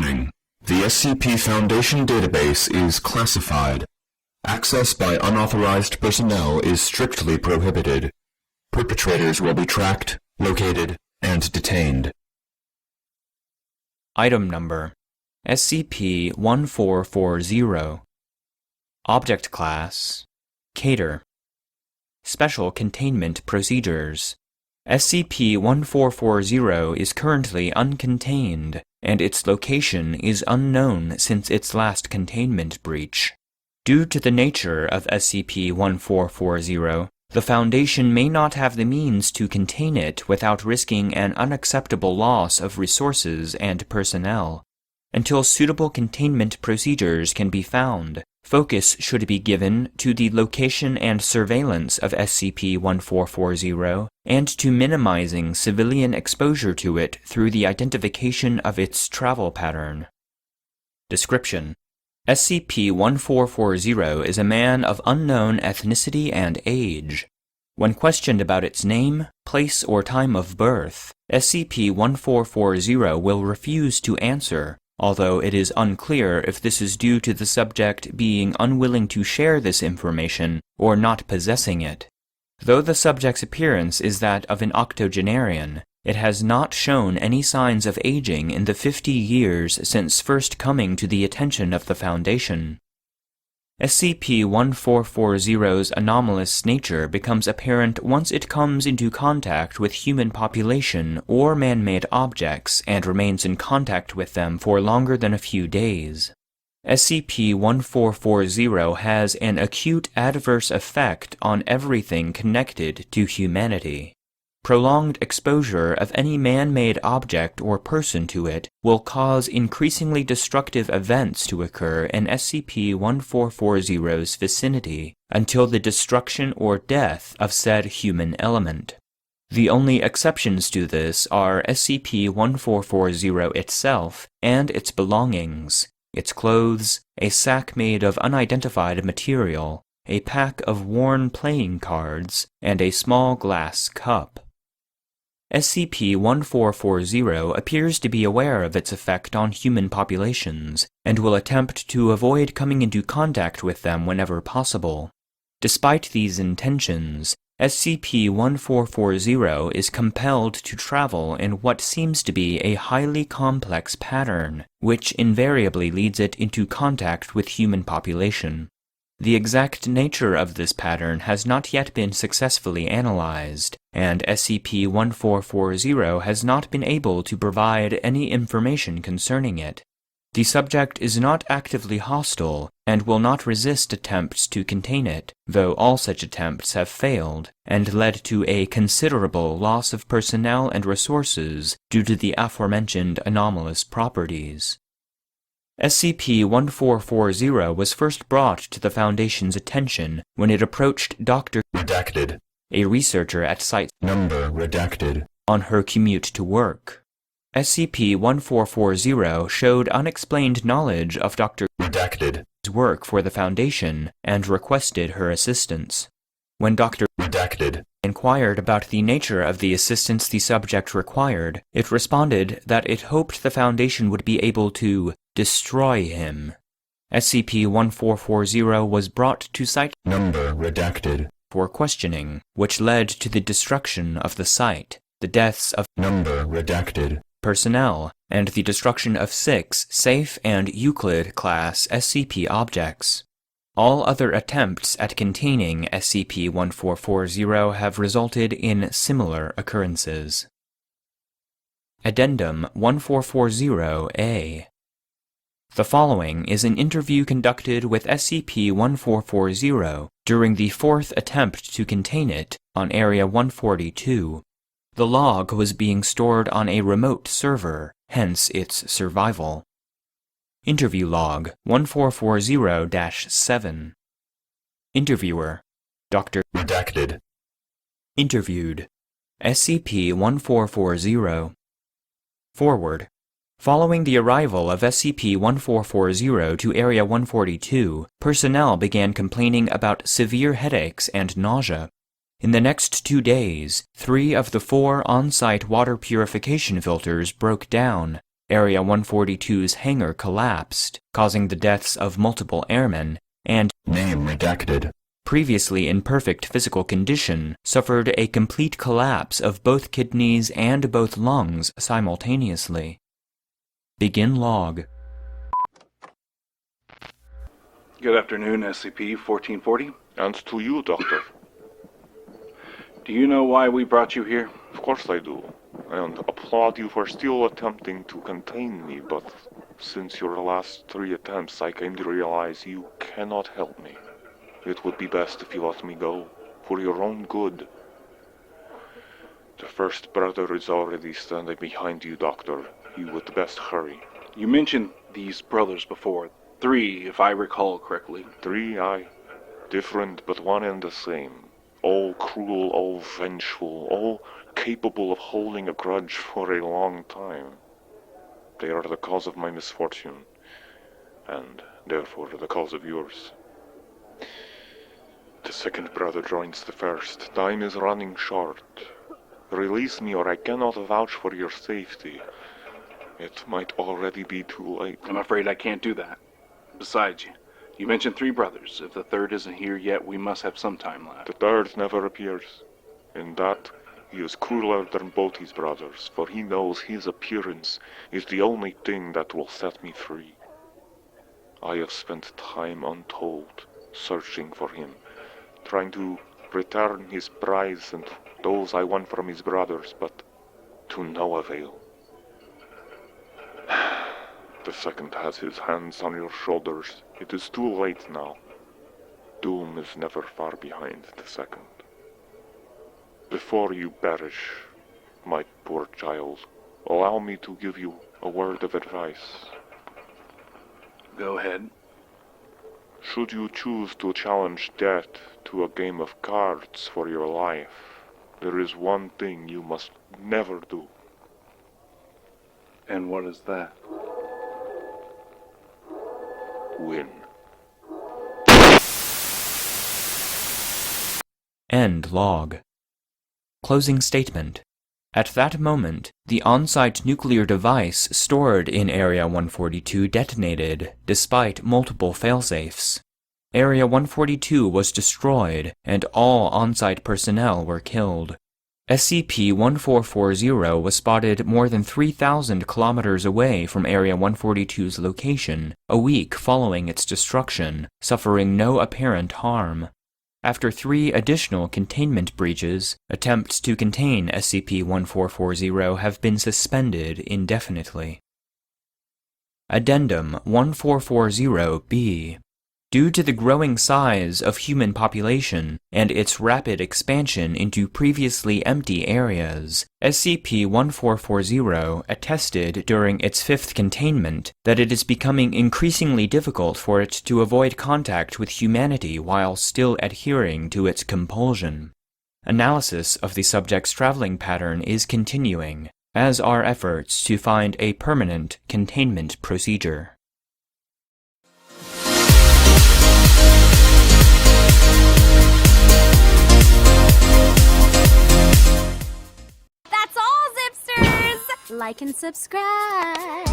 Warning: the SCP Foundation database is classified. Access by unauthorized personnel is strictly prohibited. Perpetrators will be tracked, located, and detained. Item Number: SCP-1440. Object Class: Cater. Special Containment Procedures: SCP-1440 is currently uncontained, and its location is unknown since its last containment breach. Due to the nature of SCP-1440, the Foundation may not have the means to contain it without risking an unacceptable loss of resources and personnel. Until suitable containment procedures can be found, focus should be given to the location and surveillance of SCP-1440 and to minimizing civilian exposure to it through the identification of its travel pattern. Description: SCP-1440 is a man of unknown ethnicity and age. When questioned about its name, place, or time of birth, SCP-1440 will refuse to answer, although it is unclear if this is due to the subject being unwilling to share this information or not possessing it. Though the subject's appearance is that of an octogenarian, it has not shown any signs of aging in the 50 years since first coming to the attention of the Foundation. SCP-1440's anomalous nature becomes apparent once it comes into contact with human population or man-made objects and remains in contact with them for longer than a few days. SCP-1440 has an acute adverse effect on everything connected to humanity. Prolonged exposure of any man-made object or person to it will cause increasingly destructive events to occur in SCP-1440's vicinity until the destruction or death of said human element. The only exceptions to this are SCP-1440 itself and its belongings, its clothes, a sack made of unidentified material, a pack of worn playing cards, and a small glass cup. SCP-1440 appears to be aware of its effect on human populations, and will attempt to avoid coming into contact with them whenever possible. Despite these intentions, SCP-1440 is compelled to travel in what seems to be a highly complex pattern, which invariably leads it into contact with human population. The exact nature of this pattern has not yet been successfully analyzed, and SCP-1440 has not been able to provide any information concerning it. The subject is not actively hostile and will not resist attempts to contain it, though all such attempts have failed and led to a considerable loss of personnel and resources due to the aforementioned anomalous properties. SCP-1440 was first brought to the Foundation's attention when it approached Dr. Redacted. A researcher at Site Number redacted. On her commute to work. SCP-1440 showed unexplained knowledge of Dr. Redacted. work for the Foundation and requested her assistance. When Dr. Redacted. inquired about the nature of the assistance the subject required, it responded that it hoped the Foundation would be able to destroy him. SCP-1440 was brought to Site Number redacted. for questioning, which led to the destruction of the site, the deaths of Number redacted. personnel, and the destruction of 6 Safe and Euclid-class SCP objects. All other attempts at containing SCP-1440 have resulted in similar occurrences. Addendum 1440-A. The following is an interview conducted with SCP-1440 during the 4th attempt to contain it on Area 142. The log was being stored on a remote server, hence its survival. Interview Log 1440-7. Interviewer: Dr. Redacted. Interviewed: SCP-1440. Forward: Following the arrival of SCP-1440 to Area 142, personnel began complaining about severe headaches and nausea. In the next 2 days, 3 of the 4 on-site water purification filters broke down. Area 142's hangar collapsed, causing the deaths of multiple airmen, and Name redacted. previously in perfect physical condition, suffered a complete collapse of both kidneys and both lungs simultaneously. Begin log. Good afternoon, SCP-1440. And to you, Doctor. Do you know why we brought you here? Of course I do. And applaud you for still attempting to contain me, but since your last 3 attempts, I came to realize you cannot help me. It would be best if you let me go, for your own good. The first brother is already standing behind you, Doctor. You would best hurry. You mentioned these brothers before. 3, if I recall correctly. 3, aye. Different, but one and the same. All cruel, all vengeful, all capable of holding a grudge for a long time. They are the cause of my misfortune, and therefore the cause of yours. The second brother joins the first. Time is running short. Release me or I cannot vouch for your safety. It might already be too late. I'm afraid I can't do that. Besides, you mentioned 3 brothers. If the third isn't here yet, we must have some time left. The third never appears. In that, he is crueler than both his brothers, for he knows his appearance is the only thing that will set me free. I have spent time untold searching for him, trying to return his prize and those I won from his brothers, but to no avail. The second has his hands on your shoulders. It is too late now. Doom is never far behind the second. Before you perish, my poor child, allow me to give you a word of advice. Go ahead. Should you choose to challenge death to a game of cards for your life, there is one thing you must never do. And what is that? Win. End log. Closing statement. At that moment, the on-site nuclear device stored in Area 142 detonated, despite multiple failsafes. Area 142 was destroyed, and all on-site personnel were killed. SCP-1440 was spotted more than 3,000 kilometers away from Area 142's location, a week following its destruction, suffering no apparent harm. After 3 additional containment breaches, attempts to contain SCP-1440 have been suspended indefinitely. Addendum 1440-B. Due to the growing size of human population and its rapid expansion into previously empty areas, SCP-1440 attested during its 5th containment that it is becoming increasingly difficult for it to avoid contact with humanity while still adhering to its compulsion. Analysis of the subject's traveling pattern is continuing, as are efforts to find a permanent containment procedure. That's all, Zipsters! Like and subscribe.